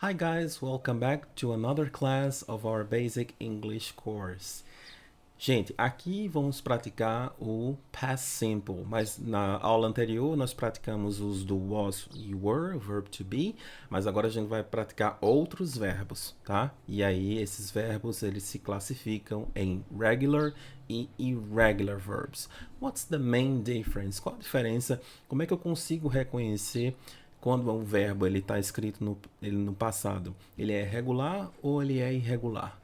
Hi guys, welcome back to another class of our basic English course. Gente, aqui vamos praticar o past simple, mas na aula anterior nós praticamos os do was e were, o verb to be, mas agora a gente vai praticar outros verbos, tá? E aí esses verbos eles se classificam em regular e irregular verbs. What's the main difference? Qual a diferença? Como é que eu consigo reconhecer quando um verbo ele está escrito no passado? Ele é regular ou ele é irregular?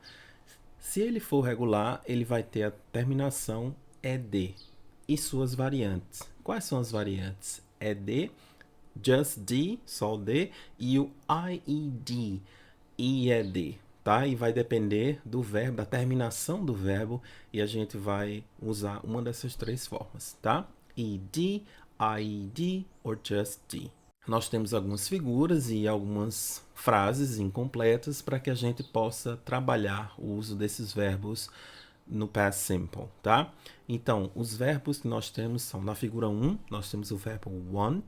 Se ele for regular, ele vai ter a terminação ed e suas variantes. Quais são as variantes? Ed, just d, só o d, e o ied, ied, tá? E vai depender do verbo, da terminação do verbo, e a gente vai usar uma dessas três formas, tá? Ed, ied ou just d. Nós temos algumas figuras e algumas frases incompletas para que a gente possa trabalhar o uso desses verbos no past simple, tá? Então, os verbos que nós temos são na figura 1, nós temos o verbo want,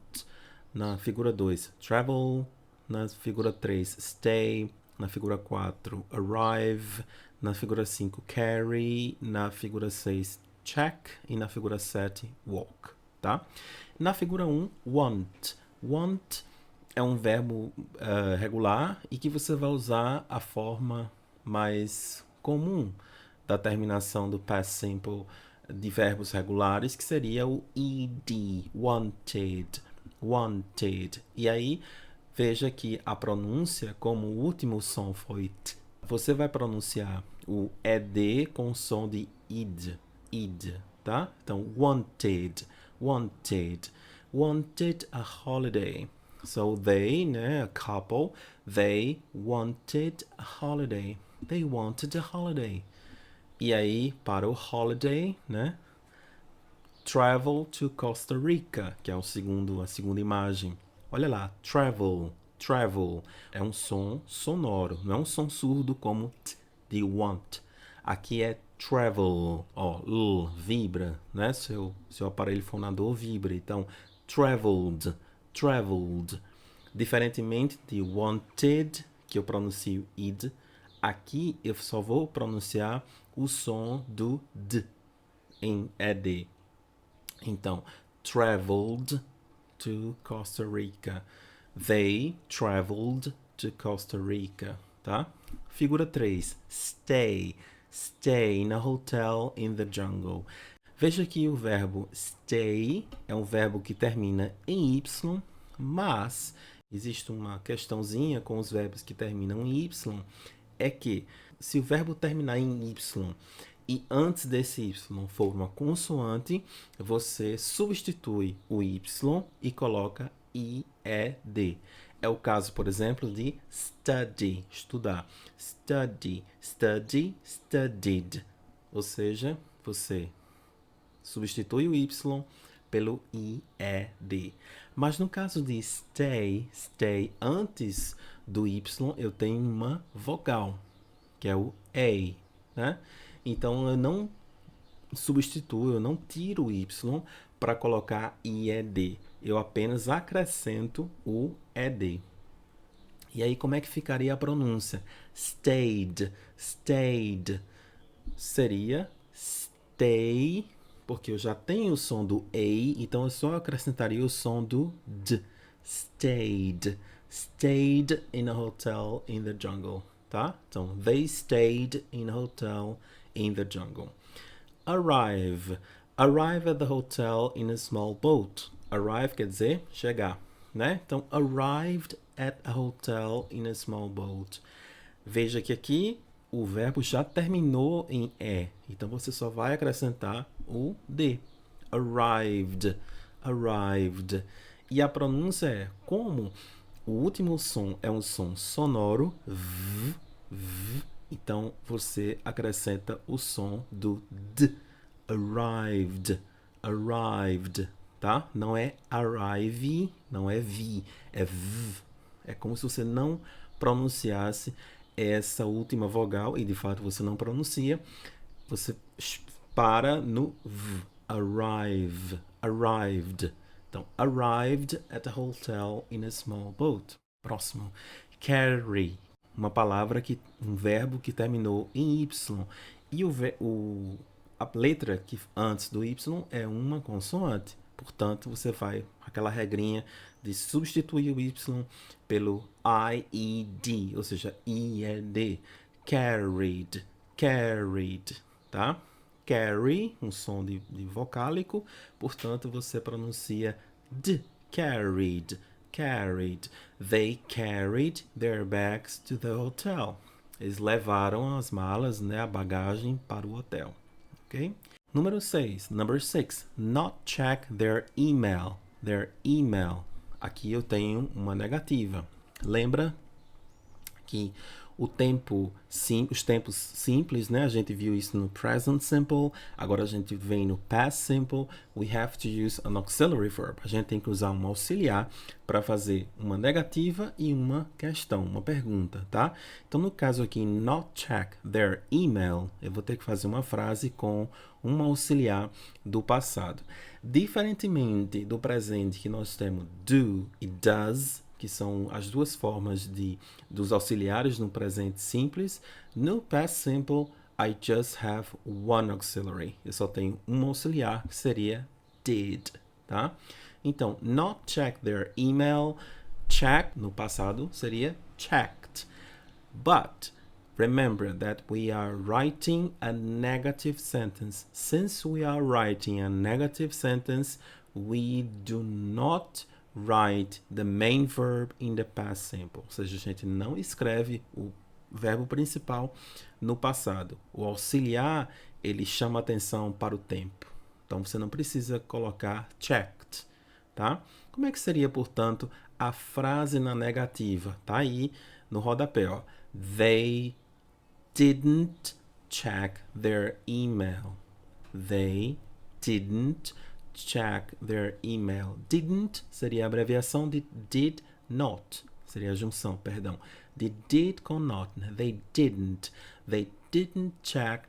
na figura 2, travel, na figura 3, stay, na figura 4, arrive, na figura 5, carry, na figura 6, check e na figura 7, walk, tá? Na figura 1, want. Want é um verbo regular e que você vai usar a forma mais comum da terminação do past simple de verbos regulares, que seria o ed, wanted, wanted. E aí, veja que a pronúncia, como o último som foi t, você vai pronunciar o ed com o som de id, tá? Então, wanted, wanted. Wanted a holiday. So they, né, a couple, they wanted a holiday. They wanted a holiday. E aí, para o holiday, né, travel to Costa Rica, que é a segunda imagem. Olha lá, travel, travel. É um som sonoro, não é um som surdo como t, de want. Aqui é travel, ó, vibra, né? Seu aparelho fonador vibra. Então, traveled, traveled. Diferentemente de wanted, que eu pronuncio id, aqui eu só vou pronunciar o som do d em ed. Então, traveled to Costa Rica. They traveled to Costa Rica, tá? Figura 3, stay. Stay in a hotel in the jungle. Veja que o verbo stay é um verbo que termina em y, mas existe uma questãozinha com os verbos que terminam em y, é que se o verbo terminar em y e antes desse y for uma consoante, você substitui o y e coloca ied. É o caso, por exemplo, de study, estudar. Study, study, studied. Ou seja, você substitui o y pelo ied. Mas no caso de stay, stay, antes do y eu tenho uma vogal, que é o a, né? Então eu não substituo, eu não tiro o y para colocar ied. Eu apenas acrescento o ed. E aí como é que ficaria a pronúncia? Stayed, stayed. Seria stay, porque eu já tenho o som do a, então eu só acrescentaria o som do d. Stayed, stayed in a hotel in the jungle, tá? Então, they stayed in a hotel in the jungle. Arrive, arrive at the hotel in a small boat. Arrive quer dizer chegar, né? Então, arrived at a hotel in a small boat. Veja que aqui o verbo já terminou em e, então você só vai acrescentar o d. Arrived, arrived. E a pronúncia é como o último som é um som sonoro, então você acrescenta o som do d. Arrived, arrived, tá? Não é arrive, não é vi, é v. É como se você não pronunciasse essa última vogal, e de fato você não pronuncia, você para no v. Arrive, arrived. Então, arrived at a hotel in a small boat. Próximo. carry, uma palavra um verbo que terminou em Y. E a letra que antes do Y é uma consoante. Portanto, você vai aquela regrinha de substituir o Y pelo IED, ou seja, IED. Carried, carried, tá? Carry, um som de vocálico, portanto, você pronuncia D, carried, carried. They carried their bags to the hotel. Eles levaram as malas, né, a bagagem para o hotel, ok? Número 6, number 6, not check their email. Their email. Aqui eu tenho uma negativa. Lembra que os tempos simples, né? A gente viu isso no present simple, agora a gente vem no past simple. We have to use an auxiliary verb. A gente tem que usar um auxiliar para fazer uma negativa e uma questão, uma pergunta, tá? Então, no caso aqui, not check their email, eu vou ter que fazer uma frase com um auxiliar do passado. Diferentemente do presente, que nós temos do e does, que são as duas formas dos auxiliares no presente simples. No past simple, I just have one auxiliary. Eu só tenho um auxiliar, que seria did, tá? Então, not check their email. Check, no passado, seria checked. But remember that we are writing a negative sentence. Since we are writing a negative sentence, we do not write the main verb in the past simple. Ou seja, a gente não escreve o verbo principal no passado. O auxiliar, ele chama atenção para o tempo. Então, você não precisa colocar checked, tá? Como é que seria, portanto, a frase na negativa? Tá aí no rodapé, ó. They didn't check their email. They didn't check their email. Didn't seria a abreviação de did not. Seria a junção, perdão. De did com not, né? They didn't check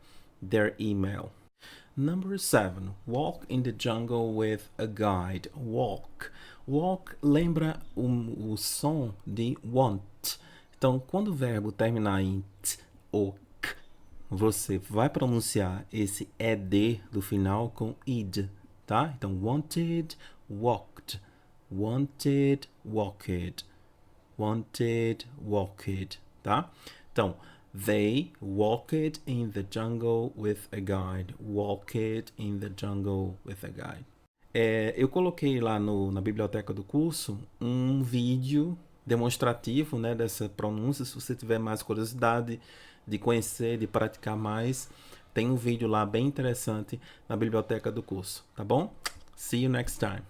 their email. Number 7. Walk in the jungle with a guide. Walk. Walk lembra o som de want. Então, quando o verbo terminar em t ou k, você vai pronunciar esse ed do final com id. Tá? Então, wanted, walked. Wanted, walked. Wanted, walked. Tá? Então, they walked in the jungle with a guide. Walked in the jungle with a guide. Eu coloquei lá na biblioteca do curso um vídeo demonstrativo, né, dessa pronúncia. Se você tiver mais curiosidade de conhecer, de praticar mais, tem um vídeo lá bem interessante na biblioteca do curso, tá bom? See you next time.